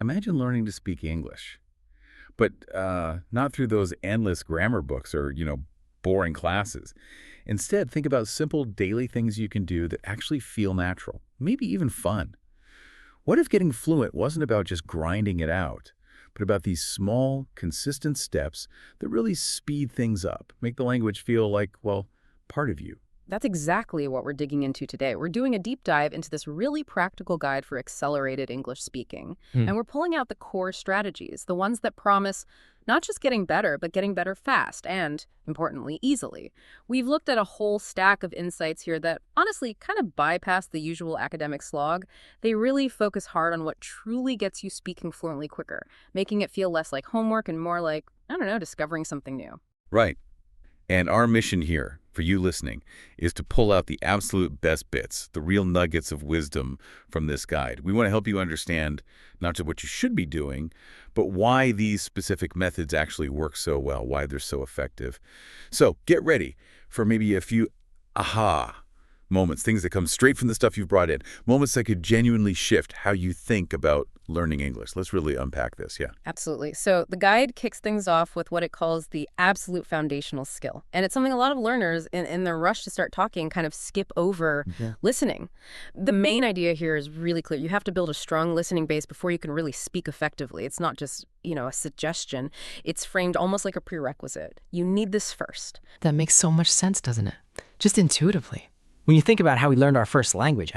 Imagine learning to speak English, but not through those endless grammar books or, boring classes. Instead, think about simple daily things you can do that actually feel natural, maybe even fun. What if getting fluent wasn't about just grinding it out, but about these small, consistent steps that really speed things up, make the language feel like, well, part of you? That's exactly what we're digging into today. We're doing a deep dive into this really practical guide for accelerated English speaking. Hmm. And we're pulling out the core strategies, the ones that promise not just getting better, but getting better fast and, importantly, easily. We've looked at a whole stack of insights here that honestly kind of bypass the usual academic slog. They really focus hard on what truly gets you speaking fluently quicker, making it feel less like homework and more like, I don't know, discovering something new. Right. And our mission here, for you listening, is to pull out the absolute best bits, the real nuggets of wisdom from this guide. We want to help you understand not just what you should be doing, but why these specific methods actually work so well, why they're so effective. So get ready for maybe a few aha moments, things that come straight from the stuff you've brought in, moments that could genuinely shift how you think about learning English. Let's really unpack this, yeah. Absolutely. So the guide kicks things off with what it calls the absolute foundational skill. And it's something a lot of learners in their rush to start talking kind of skip over Yeah. listening. The main idea here is really clear. You have to build a strong listening base before you can really speak effectively. It's not just, a suggestion. It's framed almost like a prerequisite. You need this first. That makes so much sense, doesn't it? Just intuitively. When you think about how we learned our first language,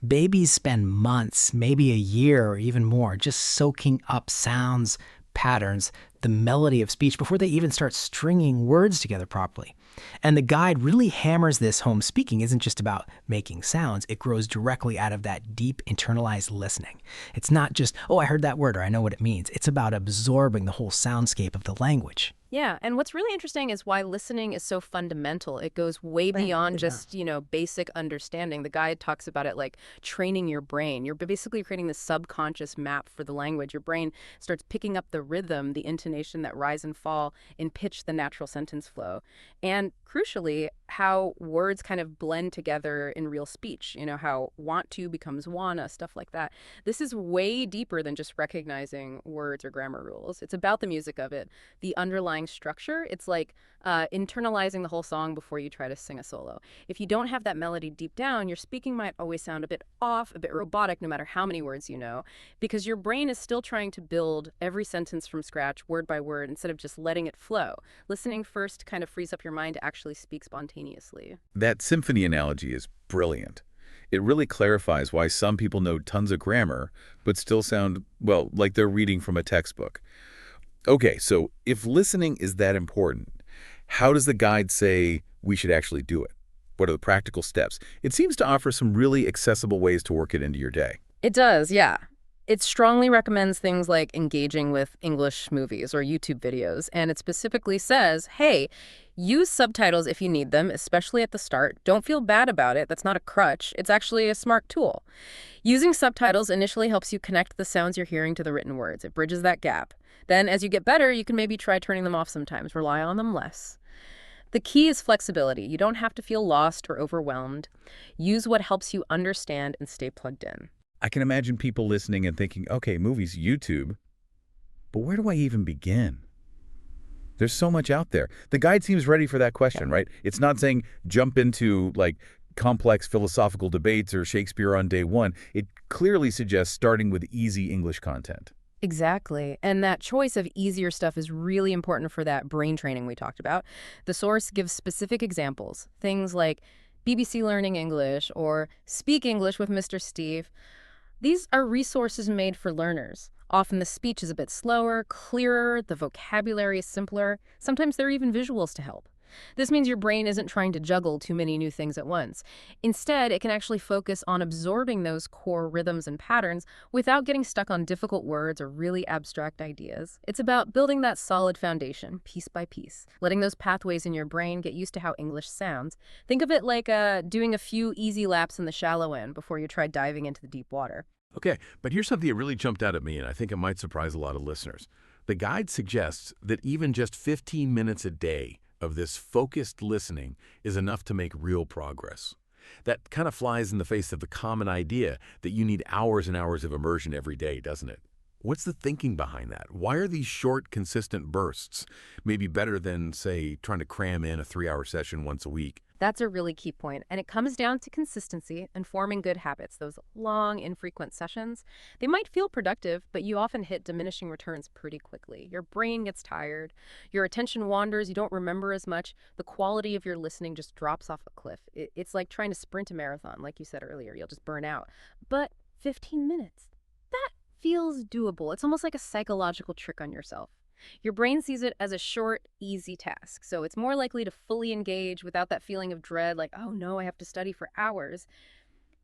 babies spend months, maybe a year or even more, just soaking up sounds, patterns, the melody of speech before they even start stringing words together properly. And the guide really hammers this home. Speaking isn't just about making sounds. It grows directly out of that deep internalized listening. It's not just, oh, I heard that word or I know what it means. It's about absorbing the whole soundscape of the language. Yeah, and what's really interesting is why listening is so fundamental. It goes way beyond just, basic understanding. The guide talks about it like training your brain. You're basically creating the subconscious map for the language. Your brain starts picking up the rhythm, the intonation, that rise and fall in pitch, the natural sentence flow. And crucially, how words kind of blend together in real speech, how want to becomes wanna, stuff like that. This is way deeper than just recognizing words or grammar rules. It's about the music of it, the underlying structure. It's like internalizing the whole song before you try to sing a solo. If you don't have that melody deep down, your speaking might always sound a bit off, a bit robotic, no matter how many words you know, because your brain is still trying to build every sentence from scratch, word by word, instead of just letting it flow. Listening first kind of frees up your mind to actually speak spontaneously. That symphony analogy is brilliant. It really clarifies why some people know tons of grammar, but still sound, well, like they're reading from a textbook. Okay, so if listening is that important, how does the guide say we should actually do it? What are the practical steps? It seems to offer some really accessible ways to work it into your day. It does, yeah. It strongly recommends things like engaging with English movies or YouTube videos, and it specifically says, hey, use subtitles if you need them, especially at the start. Don't feel bad about it. That's not a crutch. It's actually a smart tool. Using subtitles initially helps you connect the sounds you're hearing to the written words. It bridges that gap. Then, as you get better, you can maybe try turning them off sometimes, rely on them less. The key is flexibility. You don't have to feel lost or overwhelmed. Use what helps you understand and stay plugged in. I can imagine people listening and thinking, okay, movies, YouTube, but where do I even begin? There's so much out there. The guide seems ready for that question, right? It's not saying jump into complex philosophical debates or Shakespeare on day one. It clearly suggests starting with easy English content. Exactly. And that choice of easier stuff is really important for that brain training we talked about. The source gives specific examples, things like BBC Learning English or Speak English with Mr. Steve. These are resources made for learners. Often the speech is a bit slower, clearer, the vocabulary is simpler. Sometimes there are even visuals to help. This means your brain isn't trying to juggle too many new things at once. Instead, it can actually focus on absorbing those core rhythms and patterns without getting stuck on difficult words or really abstract ideas. It's about building that solid foundation, piece by piece, letting those pathways in your brain get used to how English sounds. Think of it like doing a few easy laps in the shallow end before you try diving into the deep water. Okay, but here's something that really jumped out at me, and I think it might surprise a lot of listeners. The guide suggests that even just 15 minutes a day of this focused listening is enough to make real progress. That kind of flies in the face of the common idea that you need hours and hours of immersion every day, doesn't it? What's the thinking behind that? Why are these short, consistent bursts maybe better than, say, trying to cram in a 3-hour session once a week? That's a really key point, and it comes down to consistency and forming good habits. Those long, infrequent sessions, they might feel productive, but you often hit diminishing returns pretty quickly. Your brain gets tired, your attention wanders, you don't remember as much, the quality of your listening just drops off a cliff. It's like trying to sprint a marathon, like you said earlier, you'll just burn out. But 15 minutes, that feels doable. It's almost like a psychological trick on yourself. Your brain sees it as a short, easy task, so it's more likely to fully engage without that feeling of dread, like, oh no, I have to study for hours.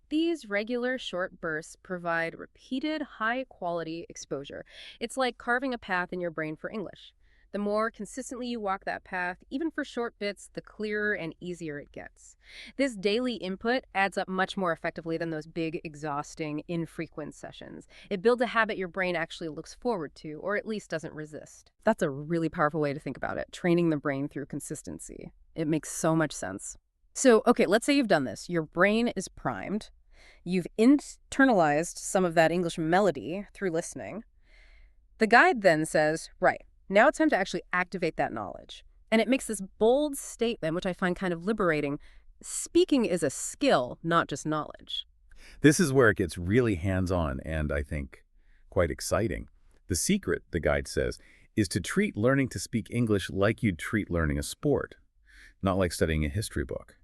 These regular short bursts provide repeated, high-quality exposure. It's like carving a path in your brain for English. The more consistently you walk that path, even for short bits, the clearer and easier it gets. This daily input adds up much more effectively than those big, exhausting, infrequent sessions. It builds a habit your brain actually looks forward to, or at least doesn't resist. That's a really powerful way to think about it, training the brain through consistency. It makes so much sense. So, okay, let's say you've done this. Your brain is primed. You've internalized some of that English melody through listening. The guide then says, right, now it's time to actually activate that knowledge. And it makes this bold statement, which I find kind of liberating. Speaking is a skill, not just knowledge. This is where it gets really hands-on and, I think, quite exciting. The secret, the guide says, is to treat learning to speak English like you'd treat learning a sport, not like studying a history book.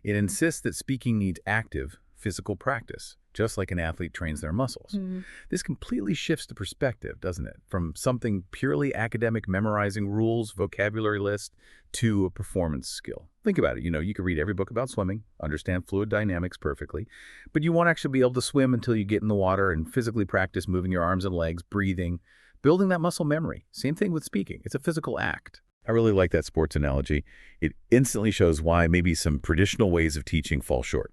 It insists that speaking needs active, physical practice, just like an athlete trains their muscles. This completely shifts the perspective, doesn't it? From something purely academic, memorizing rules, vocabulary list, to a performance skill. Think about it. You could read every book about swimming, understand fluid dynamics perfectly, but you won't actually be able to swim until you get in the water and physically practice moving your arms and legs, breathing, building that muscle memory. Same thing with speaking. It's a physical act. I really like that sports analogy. It instantly shows why maybe some traditional ways of teaching fall short.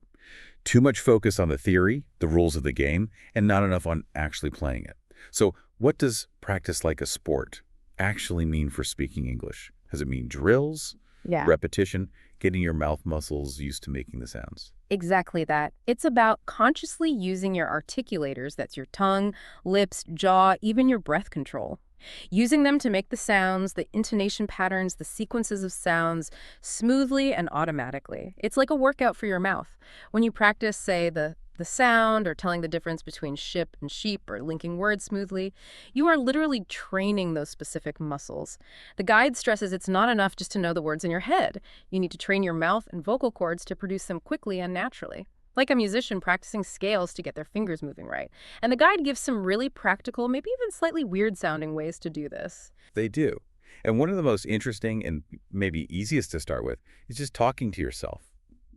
Too much focus on the theory, the rules of the game, and not enough on actually playing it. So what does practice like a sport actually mean for speaking English? Does it mean drills, repetition, getting your mouth muscles used to making the sounds? Exactly that. It's about consciously using your articulators, that's your tongue, lips, jaw, even your breath control. Using them to make the sounds, the intonation patterns, the sequences of sounds smoothly and automatically. It's like a workout for your mouth. When you practice, say, the sound or telling the difference between ship and sheep or linking words smoothly, you are literally training those specific muscles. The guide stresses it's not enough just to know the words in your head. You need to train your mouth and vocal cords to produce them quickly and naturally. Like a musician practicing scales to get their fingers moving right. And the guide gives some really practical, maybe even slightly weird-sounding ways to do this. They do. And one of the most interesting and maybe easiest to start with is just talking to yourself,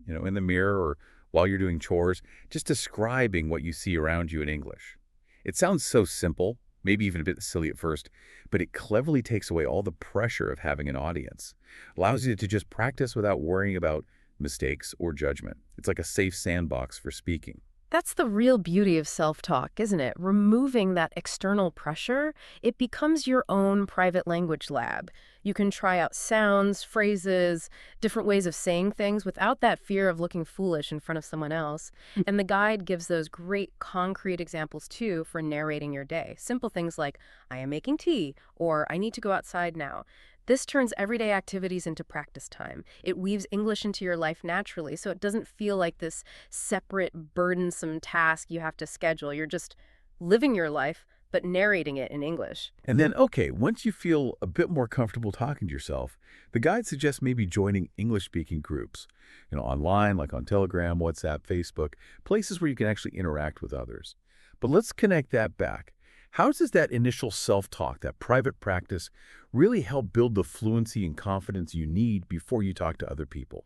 in the mirror or while you're doing chores, just describing what you see around you in English. It sounds so simple, maybe even a bit silly at first, but it cleverly takes away all the pressure of having an audience. Allows you to just practice without worrying about mistakes or judgment. It's like a safe sandbox for speaking. That's the real beauty of self-talk, isn't it? Removing that external pressure, it becomes your own private language lab. You can try out sounds, phrases, different ways of saying things without that fear of looking foolish in front of someone else. And the guide gives those great concrete examples, too, for narrating your day. Simple things like, I am making tea, or I need to go outside now. This turns everyday activities into practice time. It weaves English into your life naturally, so it doesn't feel like this separate, burdensome task you have to schedule. You're just living your life, but narrating it in English. And then, okay, once you feel a bit more comfortable talking to yourself, the guide suggests maybe joining English-speaking groups, online, like on Telegram, WhatsApp, Facebook, places where you can actually interact with others. But let's connect that back. How does that initial self-talk, that private practice, really help build the fluency and confidence you need before you talk to other people?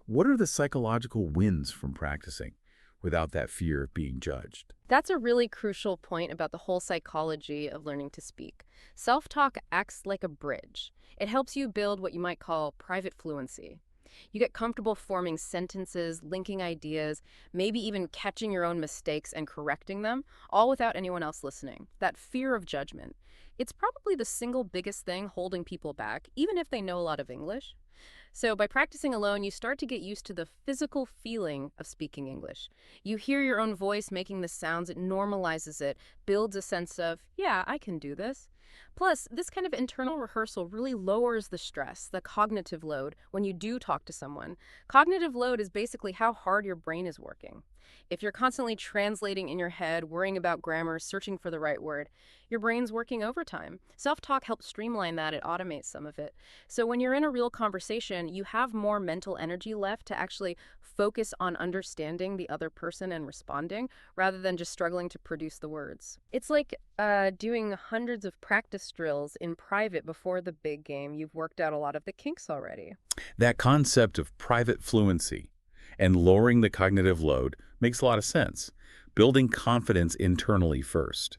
What are the psychological wins from practicing without that fear of being judged? That's a really crucial point about the whole psychology of learning to speak. Self-talk acts like a bridge. It helps you build what you might call private fluency. You get comfortable forming sentences, linking ideas, maybe even catching your own mistakes and correcting them, all without anyone else listening. That fear of judgment. It's probably the single biggest thing holding people back, even if they know a lot of English. So by practicing alone, you start to get used to the physical feeling of speaking English. You hear your own voice making the sounds, it normalizes it, builds a sense of, yeah, I can do this. Plus, this kind of internal rehearsal really lowers the stress, the cognitive load, when you do talk to someone. Cognitive load is basically how hard your brain is working. If you're constantly translating in your head, worrying about grammar, searching for the right word, your brain's working overtime. Self-talk helps streamline that, it automates some of it. So when you're in a real conversation, you have more mental energy left to actually focus on understanding the other person and responding, rather than just struggling to produce the words. It's like doing hundreds of practice drills in private before the big game. You've worked out a lot of the kinks already. That concept of private fluency and lowering the cognitive load makes a lot of sense. Building confidence internally first.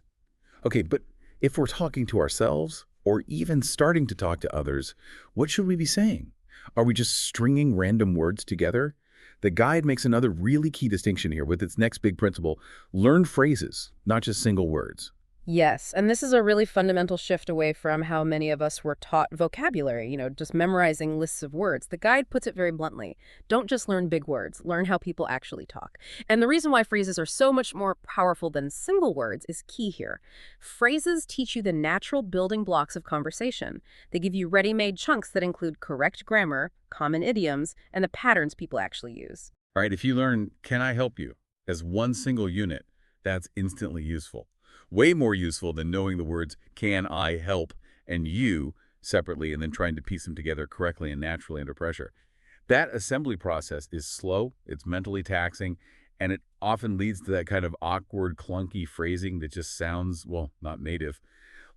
Okay, but if we're talking to ourselves or even starting to talk to others, what should we be saying? Are we just stringing random words together? The guide makes another really key distinction here with its next big principle: learn phrases, not just single words. Yes, and this is a really fundamental shift away from how many of us were taught vocabulary, just memorizing lists of words. The guide puts it very bluntly. Don't just learn big words, learn how people actually talk. And the reason why phrases are so much more powerful than single words is key here. Phrases teach you the natural building blocks of conversation. They give you ready-made chunks that include correct grammar, common idioms, and the patterns people actually use. All right, if you learn "can I help you" as one single unit, that's instantly useful. Way more useful than knowing the words "can I help" and "you" separately and then trying to piece them together correctly and naturally under pressure. That assembly process is slow, it's mentally taxing, and it often leads to that kind of awkward, clunky phrasing that just sounds, well, not native.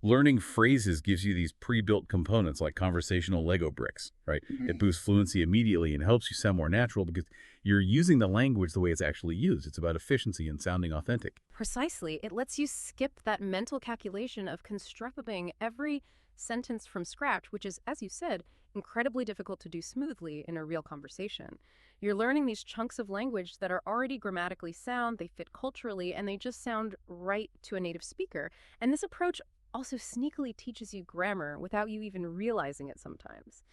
Learning phrases gives you these pre-built components like conversational Lego bricks, right? It boosts fluency immediately and helps you sound more natural because you're using the language the way it's actually used. It's about efficiency and sounding authentic. Precisely. It lets you skip that mental calculation of constructing every sentence from scratch, which is, as you said, incredibly difficult to do smoothly in a real conversation. You're learning these chunks of language that are already grammatically sound, they fit culturally, and they just sound right to a native speaker. And this approach also sneakily teaches you grammar without you even realizing it sometimes.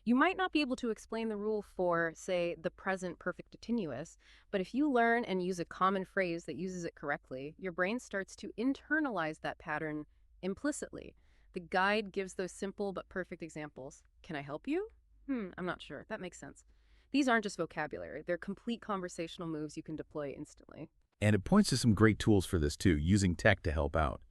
You might not be able to explain the rule for, say, the present perfect continuous, but if you learn and use a common phrase that uses it correctly, your brain starts to internalize that pattern implicitly. The guide gives those simple but perfect examples. Can I help you? I'm not sure. That makes sense. These aren't just vocabulary. They're complete conversational moves you can deploy instantly. And it points to some great tools for this too, using tech to help out.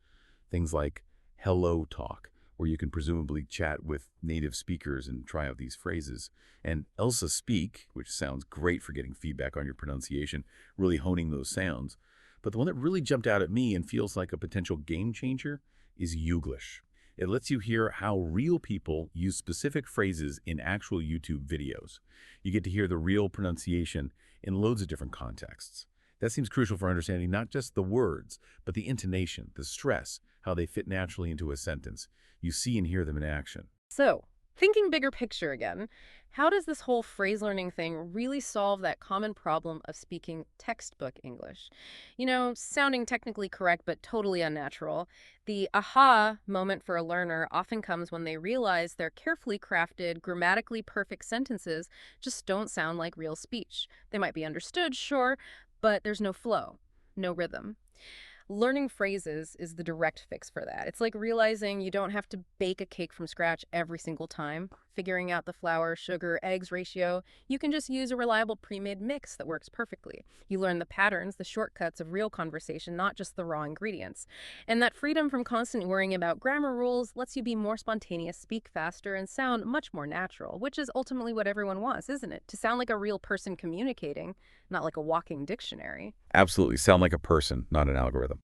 Things like Hello Talk, where you can presumably chat with native speakers and try out these phrases. And Elsa Speak, which sounds great for getting feedback on your pronunciation, really honing those sounds. But the one that really jumped out at me and feels like a potential game changer is Youglish. It lets you hear how real people use specific phrases in actual YouTube videos. You get to hear the real pronunciation in loads of different contexts. That seems crucial for understanding not just the words, but the intonation, the stress, how they fit naturally into a sentence. You see and hear them in action. So, thinking bigger picture again, how does this whole phrase learning thing really solve that common problem of speaking textbook English? Sounding technically correct but totally unnatural. The aha moment for a learner often comes when they realize their carefully crafted, grammatically perfect sentences just don't sound like real speech. They might be understood, sure, but there's no flow, no rhythm. Learning phrases is the direct fix for that. It's like realizing you don't have to bake a cake from scratch every single time. Figuring out the flour, sugar, eggs ratio, you can just use a reliable pre-made mix that works perfectly. You learn the patterns, the shortcuts of real conversation, not just the raw ingredients. And that freedom from constant worrying about grammar rules lets you be more spontaneous, speak faster, and sound much more natural, which is ultimately what everyone wants, isn't it? To sound like a real person communicating, not like a walking dictionary. Absolutely. Sound like a person, not an algorithm.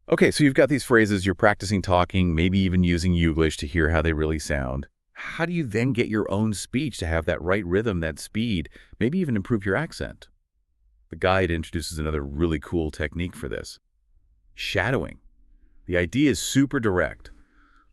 Okay, so you've got these phrases, you're practicing talking, maybe even using Youglish to hear how they really sound. How do you then get your own speech to have that right rhythm, that speed, maybe even improve your accent? The guide introduces another really cool technique for this: shadowing. The idea is super direct.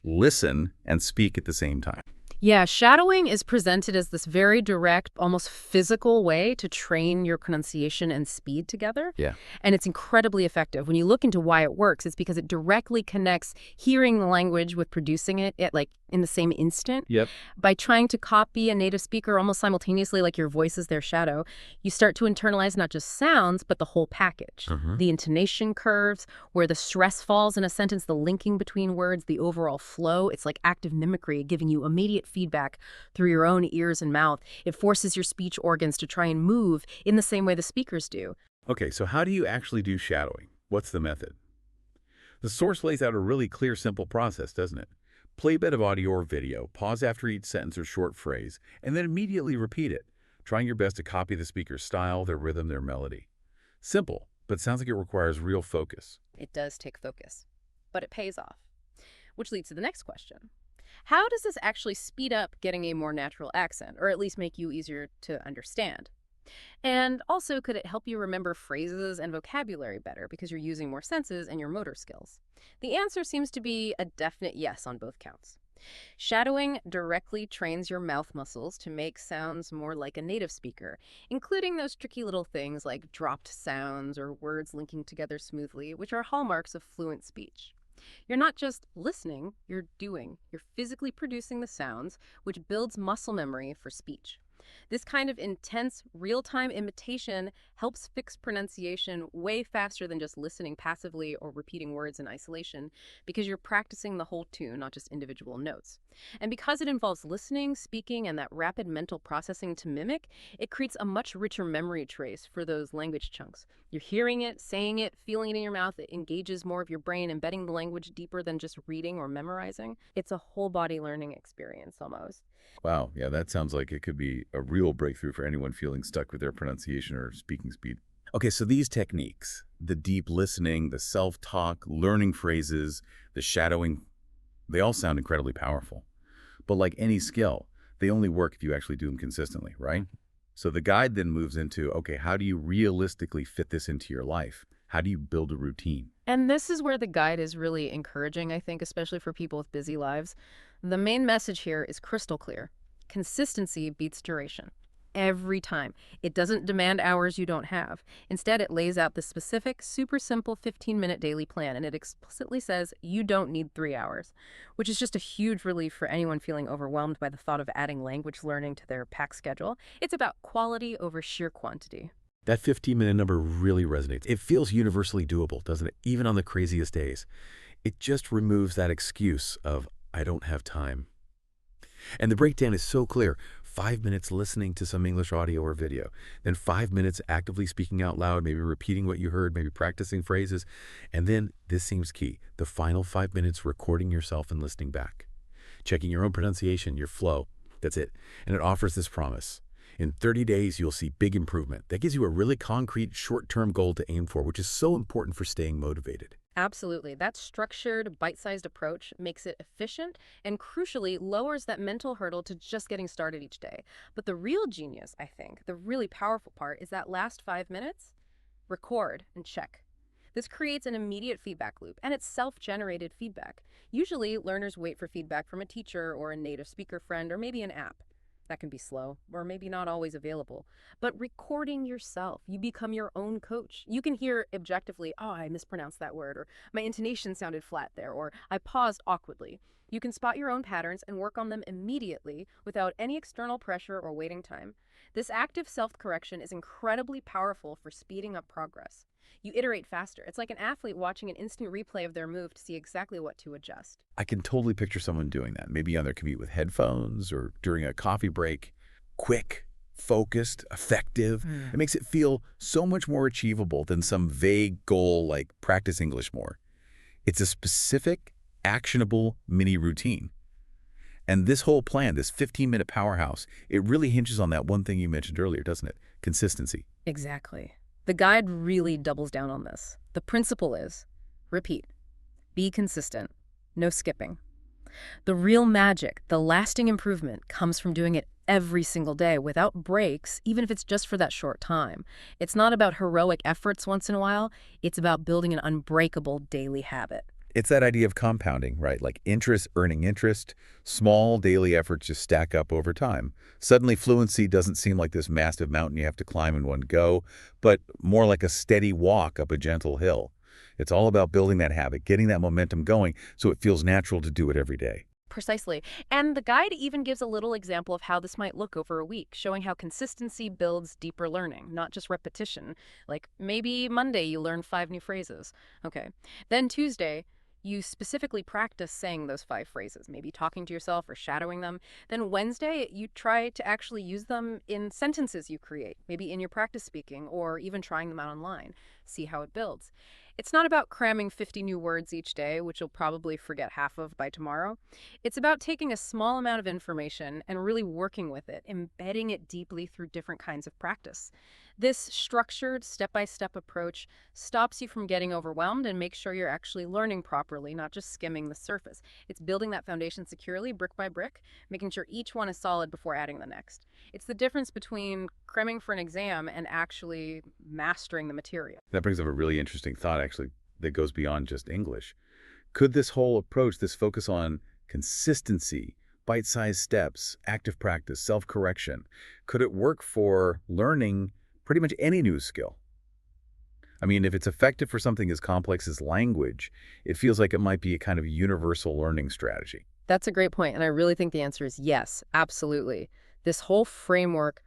Listen and speak at the same time. Yeah, shadowing is presented as this very direct, almost physical way to train your pronunciation and speed together. Yeah. And it's incredibly effective. When you look into why it works, it's because it directly connects hearing the language with producing it at, like, in the same instant. Yep. By trying to copy a native speaker almost simultaneously, like your voice is their shadow, you start to internalize not just sounds, but the whole package. The intonation curves, where the stress falls in a sentence, the linking between words, the overall flow. It's like active mimicry, giving you immediate feedback through your own ears and mouth. It forces your speech organs to try and move in the same way the speakers do. Okay, so how do you actually do shadowing? What's the method? The source lays out a really clear, simple process, doesn't it? Play a bit of audio or video, pause after each sentence or short phrase, and then immediately repeat it, trying your best to copy the speaker's style, their rhythm, their melody. Simple, but sounds like it requires real focus. It does take focus, but it pays off. Which leads to the next question. How does this actually speed up getting a more natural accent, or at least make you easier to understand? And also, could it help you remember phrases and vocabulary better because you're using more senses and your motor skills? The answer seems to be a definite yes on both counts. Shadowing directly trains your mouth muscles to make sounds more like a native speaker, including those tricky little things like dropped sounds or words linking together smoothly, which are hallmarks of fluent speech. You're not just listening, you're doing. You're physically producing the sounds, which builds muscle memory for speech. This kind of intense, real-time imitation helps fix pronunciation way faster than just listening passively or repeating words in isolation, because you're practicing the whole tune, not just individual notes. And because it involves listening, speaking, and that rapid mental processing to mimic, it creates a much richer memory trace for those language chunks. You're hearing it, saying it, feeling it in your mouth. It engages more of your brain, embedding the language deeper than just reading or memorizing. It's a whole body learning experience almost. Wow, yeah, that sounds like it could be a real breakthrough for anyone feeling stuck with their pronunciation or speaking speed. Okay, so these techniques, the deep listening, the self-talk, learning phrases, the shadowing, they all sound incredibly powerful. But like any skill, they only work if you actually do them consistently, right? So the guide then moves into, okay, how do you realistically fit this into your life? How do you build a routine? And this is where the guide is really encouraging, I think, especially for people with busy lives. The main message here is crystal clear. Consistency beats duration. Every time. It doesn't demand hours you don't have. Instead, it lays out the specific, super simple 15-minute daily plan, and it explicitly says you don't need 3 hours, which is just a huge relief for anyone feeling overwhelmed by the thought of adding language learning to their packed schedule. It's about quality over sheer quantity. That 15-minute number really resonates. It feels universally doable, doesn't it? Even on the craziest days. It just removes that excuse of, I don't have time. And the breakdown is so clear. 5 minutes listening to some English audio or video, then 5 minutes actively speaking out loud, maybe repeating what you heard, maybe practicing phrases, and then, this seems key, the final 5 minutes recording yourself and listening back. Checking your own pronunciation, your flow. That's it. And it offers this promise. In 30 days, you'll see big improvement. That gives you a really concrete, short-term goal to aim for, which is so important for staying motivated. Absolutely. That structured, bite-sized approach makes it efficient and, crucially, lowers that mental hurdle to just getting started each day. But the real genius, I think, the really powerful part, is that last 5 minutes, record and check. This creates an immediate feedback loop, and it's self-generated feedback. Usually, learners wait for feedback from a teacher or a native speaker friend or maybe an app. That can be slow, or maybe not always available. But recording yourself, you become your own coach. You can hear objectively, oh, I mispronounced that word, or my intonation sounded flat there, or I paused awkwardly. You can spot your own patterns and work on them immediately without any external pressure or waiting time. This active self-correction is incredibly powerful for speeding up progress. You iterate faster. It's like an athlete watching an instant replay of their move to see exactly what to adjust. I can totally picture someone doing that, maybe on their commute with headphones or during a coffee break. Quick, focused, effective. It makes it feel so much more achievable than some vague goal like practice English more. It's a specific, actionable mini routine. And this whole plan, this 15-minute powerhouse, it really hinges on that one thing you mentioned earlier, doesn't it? Consistency. Exactly. The guide really doubles down on this. The principle is, repeat, be consistent, no skipping. The real magic, the lasting improvement, comes from doing it every single day without breaks, even if it's just for that short time. It's not about heroic efforts once in a while. It's about building an unbreakable daily habit. It's that idea of compounding, right? Like interest earning interest, small daily efforts just stack up over time. Suddenly, fluency doesn't seem like this massive mountain you have to climb in one go, but more like a steady walk up a gentle hill. It's all about building that habit, getting that momentum going so it feels natural to do it every day. Precisely. And the guide even gives a little example of how this might look over a week, showing how consistency builds deeper learning, not just repetition. Like maybe Monday you learn 5 new phrases. Okay. Then Tuesday, you specifically practice saying those 5 phrases, maybe talking to yourself or shadowing them. Then Wednesday, you try to actually use them in sentences you create, maybe in your practice speaking or even trying them out online. See how it builds. It's not about cramming 50 new words each day, which you'll probably forget half of by tomorrow. It's about taking a small amount of information and really working with it, embedding it deeply through different kinds of practice. This structured, step-by-step approach stops you from getting overwhelmed and makes sure you're actually learning properly, not just skimming the surface. It's building that foundation securely, brick by brick, making sure each one is solid before adding the next. It's the difference between cramming for an exam and actually mastering the material. That brings up a really interesting thought, actually, that goes beyond just English. Could this whole approach, this focus on consistency, bite-sized steps, active practice, self-correction, could it work for learning pretty much any new skill? I mean, if it's effective for something as complex as language, it feels like it might be a kind of universal learning strategy. That's a great point, and I really think the answer is yes, absolutely. This whole framework,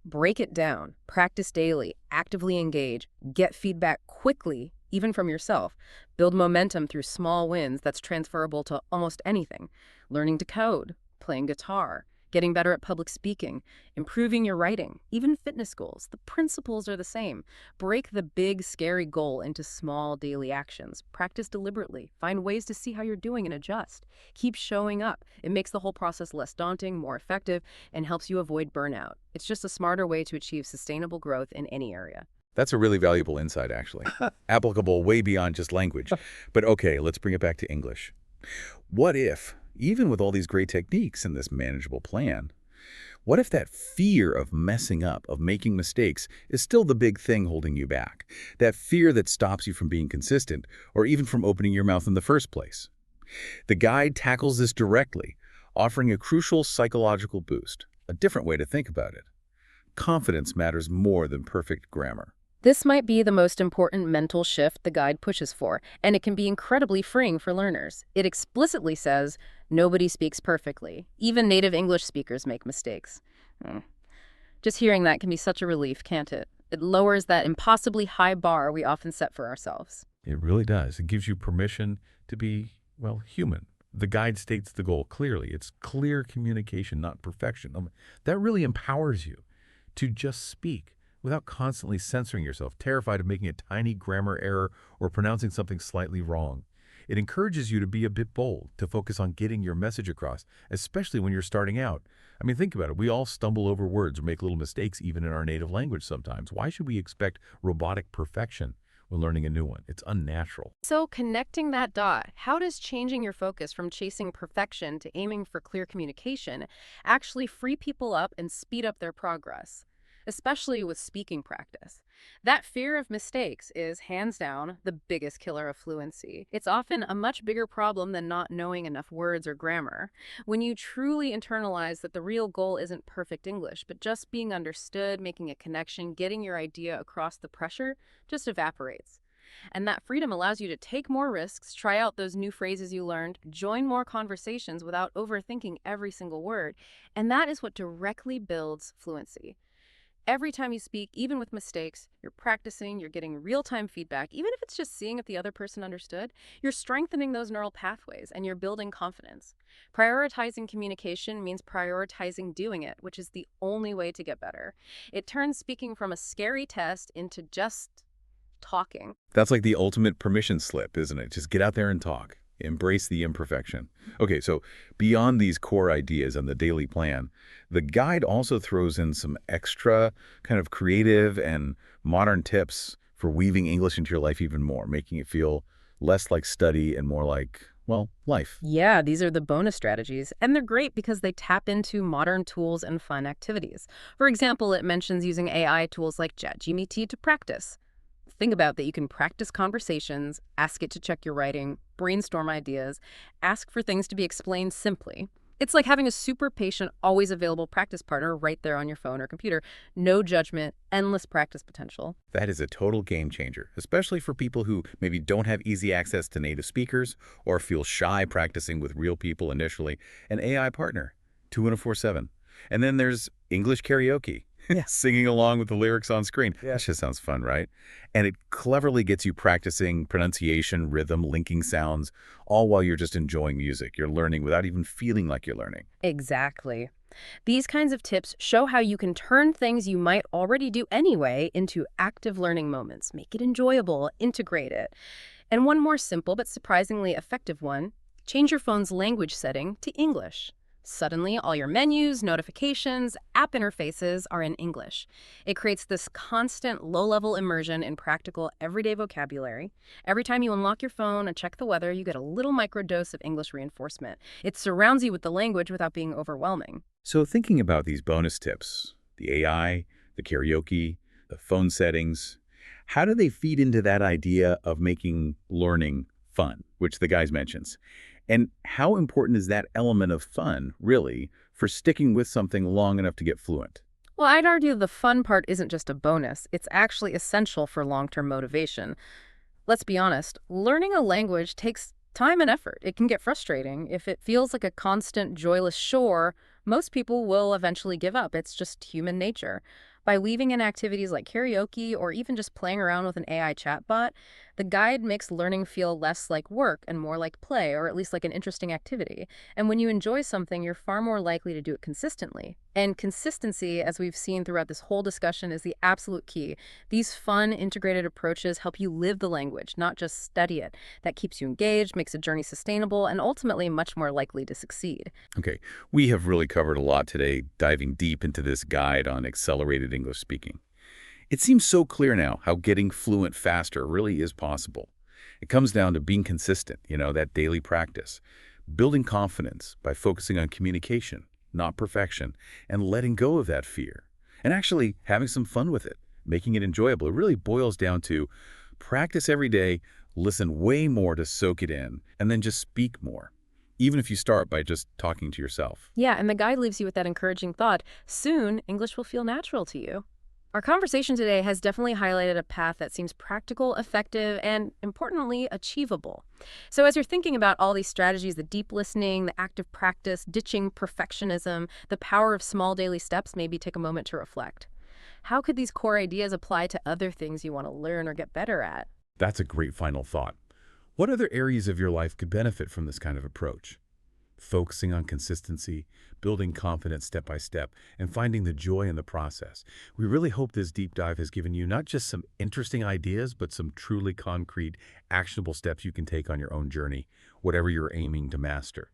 break it down, practice daily, actively engage, get feedback quickly, even from yourself, build momentum through small wins that's transferable to almost anything. Learning to code, playing guitar, getting better at public speaking, improving your writing, even fitness goals. The principles are the same. Break the big, scary goal into small daily actions. Practice deliberately. Find ways to see how you're doing and adjust. Keep showing up. It makes the whole process less daunting, more effective, and helps you avoid burnout. It's just a smarter way to achieve sustainable growth in any area. That's a really valuable insight, actually. Applicable way beyond just language. But okay, let's bring it back to English. What if, even with all these great techniques in this manageable plan, what if that fear of messing up, of making mistakes, is still the big thing holding you back? That fear that stops you from being consistent, or even from opening your mouth in the first place? The guide tackles this directly, offering a crucial psychological boost, a different way to think about it. Confidence matters more than perfect grammar. This might be the most important mental shift the guide pushes for, and it can be incredibly freeing for learners. It explicitly says, nobody speaks perfectly. Even native English speakers make mistakes. Just hearing that can be such a relief, can't it? It lowers that impossibly high bar we often set for ourselves. It really does. It gives you permission to be, well, human. The guide states the goal clearly. It's clear communication, not perfection. That really empowers you to just speak without constantly censoring yourself, terrified of making a tiny grammar error or pronouncing something slightly wrong. It encourages you to be a bit bold, to focus on getting your message across, especially when you're starting out. I mean, think about it. We all stumble over words or make little mistakes even in our native language sometimes. Why should we expect robotic perfection when learning a new one? It's unnatural. So connecting that dot, how does changing your focus from chasing perfection to aiming for clear communication actually free people up and speed up their progress? Especially with speaking practice. That fear of mistakes is, hands down, the biggest killer of fluency. It's often a much bigger problem than not knowing enough words or grammar. When you truly internalize that the real goal isn't perfect English, but just being understood, making a connection, getting your idea across, the pressure just evaporates. And that freedom allows you to take more risks, try out those new phrases you learned, join more conversations without overthinking every single word. And that is what directly builds fluency. Every time you speak, even with mistakes, you're practicing, you're getting real-time feedback, even if it's just seeing if the other person understood, you're strengthening those neural pathways and you're building confidence. Prioritizing communication means prioritizing doing it, which is the only way to get better. It turns speaking from a scary test into just talking. That's like the ultimate permission slip, isn't it? Just get out there and talk. Embrace the imperfection. Okay, so beyond these core ideas and the daily plan, the guide also throws in some extra kind of creative and modern tips for weaving English into your life even more, making it feel less like study and more like, well, life. Yeah, these are the bonus strategies, and they're great because they tap into modern tools and fun activities. For example, it mentions using AI tools like ChatGPT to practice. Think about that you can practice conversations, ask it to check your writing, brainstorm ideas, ask for things to be explained simply. It's like having a super patient, always available practice partner right there on your phone or computer. No judgment, endless practice potential. That is a total game changer, especially for people who maybe don't have easy access to native speakers or feel shy practicing with real people initially. An AI partner, 24/7. And then there's English karaoke, Yeah. singing along with the lyrics on screen. Yeah. That just sounds fun, right? And it cleverly gets you practicing pronunciation, rhythm, linking sounds, all while you're just enjoying music. You're learning without even feeling like you're learning. Exactly. These kinds of tips show how you can turn things you might already do anyway into active learning moments. Make it enjoyable, integrate it. And one more simple but surprisingly effective one, change your phone's language setting to English. Suddenly, all your menus, notifications, app interfaces are in English. It creates this constant low-level immersion in practical, everyday vocabulary. Every time you unlock your phone and check the weather, you get a little microdose of English reinforcement. It surrounds you with the language without being overwhelming. So thinking about these bonus tips, the AI, the karaoke, the phone settings, how do they feed into that idea of making learning fun, which the guys mentions? And how important is that element of fun, really, for sticking with something long enough to get fluent? Well, I'd argue the fun part isn't just a bonus. It's actually essential for long-term motivation. Let's be honest, learning a language takes time and effort. It can get frustrating. If it feels like a constant, joyless chore, most people will eventually give up. It's just human nature. By weaving in activities like karaoke or even just playing around with an AI chatbot, the guide makes learning feel less like work and more like play, or at least like an interesting activity. And when you enjoy something, you're far more likely to do it consistently. And consistency, as we've seen throughout this whole discussion, is the absolute key. These fun, integrated approaches help you live the language, not just study it. That keeps you engaged, makes the journey sustainable, and ultimately much more likely to succeed. Okay, we have really covered a lot today, diving deep into this guide on accelerated English speaking. It seems so clear now how getting fluent faster really is possible. It comes down to being consistent, that daily practice, building confidence by focusing on communication, not perfection, and letting go of that fear, and actually having some fun with it, making it enjoyable. It really boils down to practice every day, listen way more to soak it in, and then just speak more, even if you start by just talking to yourself. Yeah, and the guide leaves you with that encouraging thought. Soon, English will feel natural to you. Our conversation today has definitely highlighted a path that seems practical, effective, and importantly, achievable. So as you're thinking about all these strategies, the deep listening, the active practice, ditching perfectionism, the power of small daily steps, maybe take a moment to reflect. How could these core ideas apply to other things you want to learn or get better at? That's a great final thought. What other areas of your life could benefit from this kind of approach? Focusing on consistency, building confidence step by step, and finding the joy in the process. We really hope this deep dive has given you not just some interesting ideas, but some truly concrete, actionable steps you can take on your own journey, whatever you're aiming to master.